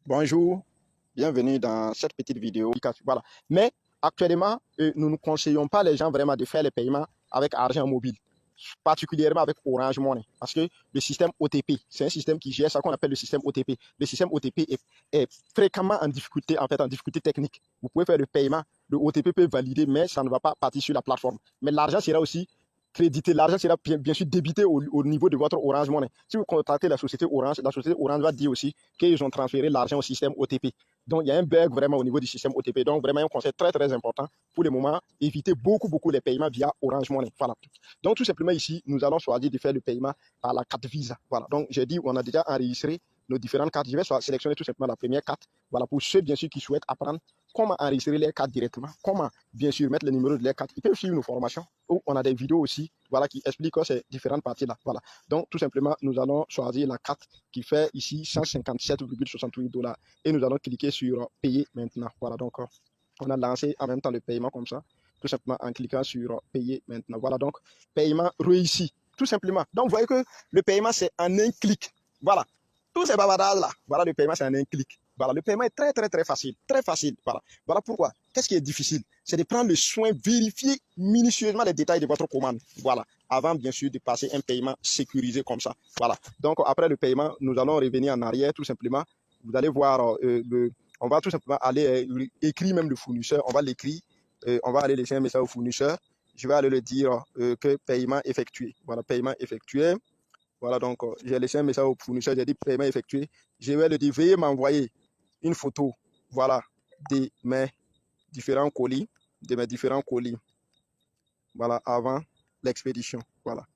Bonjour, bienvenue dans cette petite vidéo. Voilà. Mais actuellement, nous ne conseillons pas les gens vraiment de faire les paiements avec argent mobile, particulièrement avec Orange Money, parce que le système OTP, c'est un système qui gère ce qu'on appelle le système OTP. Le système OTP est fréquemment en difficulté, en difficulté technique. Vous pouvez faire le paiement, le OTP peut valider, mais ça ne va pas partir sur la plateforme. Mais l'argent sera aussi crédité, l'argent sera bien sûr débité au niveau de votre Orange Money. Si vous contactez la société Orange va dire aussi qu'ils ont transféré l'argent au système OTP. Donc, il y a un bug vraiment au niveau du système OTP. Donc, vraiment, un conseil très important pour le moment, éviter beaucoup les paiements via Orange Money. Voilà. Donc, tout simplement ici, nous allons choisir de faire le paiement par la carte Visa. Voilà. Donc, j'ai dit, on a déjà enregistré nos différentes cartes. Je vais sélectionner tout simplement la première carte. Voilà, pour ceux, bien sûr, qui souhaitent apprendre comment enregistrer les cartes directement, comment, bien sûr, mettre le numéro de les cartes. Ils peuvent suivre nos formations où on a des vidéos aussi, voilà, qui expliquent ces différentes parties-là. Voilà. Donc, tout simplement, nous allons choisir la carte qui fait ici 157,68 $. Et nous allons cliquer sur payer maintenant. Voilà, donc, on a lancé en même temps le paiement comme ça, tout simplement en cliquant sur payer maintenant. Voilà, donc, paiement réussi, tout simplement. Donc, vous voyez que le paiement, c'est en un clic. Voilà. Tous ces bavardages-là, voilà, le paiement, c'est en un clic. Voilà, le paiement est très facile, très facile. Voilà, voilà pourquoi. Qu'est-ce qui est difficile? C'est de prendre le soin, vérifier minutieusement les détails de votre commande. Voilà, avant bien sûr de passer un paiement sécurisé comme ça. Voilà. Donc après le paiement, nous allons revenir en arrière tout simplement. Vous allez voir, on va tout simplement aller écrire même le fournisseur. On va l'écrire. On va aller laisser un message au fournisseur. Je vais aller le dire que paiement effectué. Voilà, paiement effectué. Voilà, donc j'ai laissé un message au fournisseur, j'ai dit paiement effectué. Je vais le dire, veuillez m'envoyer une photo, voilà, de mes différents colis, voilà, avant l'expédition, voilà.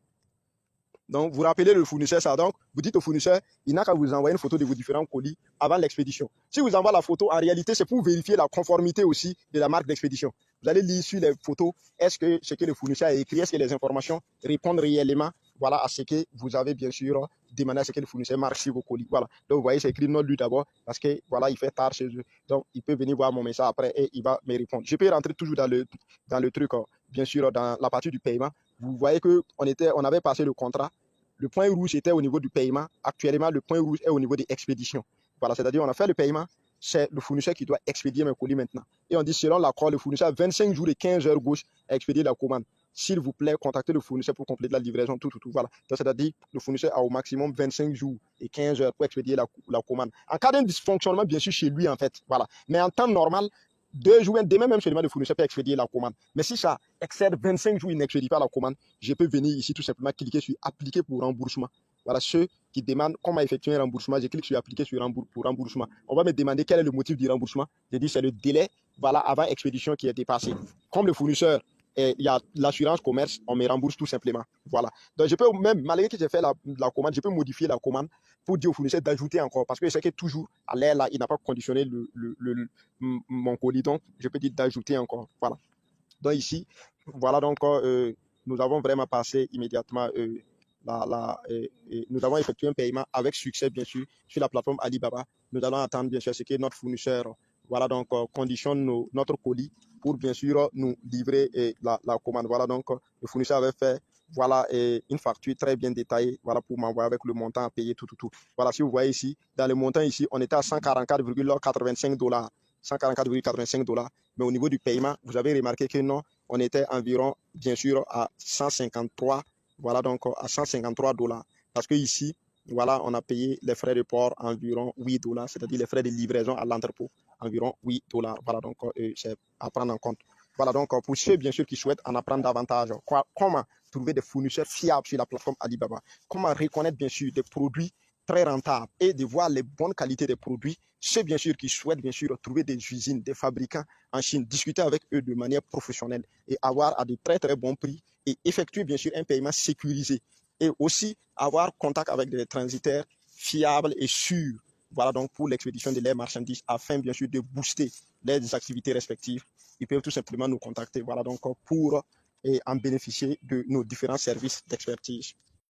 Donc, vous rappelez le fournisseur ça. Donc, vous dites au fournisseur, il n'a qu'à vous envoyer une photo de vos différents colis avant l'expédition. Si vous envoyez la photo, en réalité, c'est pour vérifier la conformité aussi de la marque d'expédition. Vous allez lire sur les photos, est-ce que ce que le fournisseur a écrit, est-ce que les informations répondent réellement, voilà, à ce que vous avez bien sûr demandé à ce que le fournisseur marque sur vos colis. Voilà. Donc, vous voyez, c'est écrit non lu d'abord parce que, voilà, il fait tard chez eux. Donc, il peut venir voir mon message après et il va me répondre. Je peux rentrer toujours dans le truc, bien sûr, dans la partie du paiement. Vous voyez qu'on avait passé le contrat. Le point rouge était au niveau du paiement. Actuellement, le point rouge est au niveau des expéditions. Voilà, c'est-à-dire on a fait le paiement, c'est le fournisseur qui doit expédier mes colis maintenant. Et on dit selon l'accord, le fournisseur a 25 jours et 15 heures gauche à expédier la commande. S'il vous plaît, contactez le fournisseur pour compléter la livraison, tout. Voilà. Donc, c'est-à-dire le fournisseur a au maximum 25 jours et 15 heures pour expédier la commande. En cas d'un dysfonctionnement, bien sûr, chez lui, en fait. Voilà. Mais en temps normal, 2 jours, demain même seulement le fournisseur peut expédier la commande. Mais si ça excède 25 jours, il n'expédie pas la commande, je peux venir ici tout simplement cliquer sur appliquer pour remboursement. Voilà, ceux qui demandent comment effectuer un remboursement, je clique sur appliquer pour remboursement. On va me demander quel est le motif du remboursement. Je dis c'est le délai, voilà, avant expédition qui est dépassé. Comme le fournisseur, il y a l'assurance commerce, on me rembourse tout simplement. Voilà. Donc je peux même, malgré que j'ai fait la commande, je peux modifier la commande pour dire au fournisseur d'ajouter encore. Parce que je sais que toujours, à l'air là, il n'a pas conditionné mon colis. Donc, je peux dire d'ajouter encore. Voilà. Donc ici, voilà donc, nous avons vraiment passé immédiatement nous avons effectué un paiement avec succès, bien sûr, sur la plateforme Alibaba. Nous allons attendre, bien sûr, ce que notre fournisseur, voilà, donc, conditionne notre colis pour, bien sûr, nous livrer la commande. Voilà, donc, le fournisseur avait fait, voilà, une facture très bien détaillée, voilà, pour m'envoyer avec le montant à payer, tout. Voilà, si vous voyez ici, dans le montant ici, on était à 144,85 $. 144,85 $. Mais au niveau du paiement, vous avez remarqué que non, on était environ, bien sûr, à 153. Voilà, donc à 153 $. Parce que ici, voilà, on a payé les frais de port environ 8 $, c'est-à-dire les frais de livraison à l'entrepôt, environ 8 $. Voilà, donc c'est à prendre en compte. Voilà, donc pour ceux, bien sûr, qui souhaitent en apprendre davantage, comment trouver des fournisseurs fiables sur la plateforme Alibaba, comment reconnaître, bien sûr, des produits très rentables et de voir les bonnes qualités des produits, ceux, bien sûr, qui souhaitent, bien sûr, trouver des usines, des fabricants en Chine, discuter avec eux de manière professionnelle et avoir à de très bons prix et effectuer, bien sûr, un paiement sécurisé et aussi avoir contact avec des transitaires fiables et sûrs. Voilà donc pour l'expédition de leurs marchandises afin, bien sûr, de booster les activités respectives. Ils peuvent tout simplement nous contacter. Voilà donc pour en bénéficier de nos différents services d'expertise.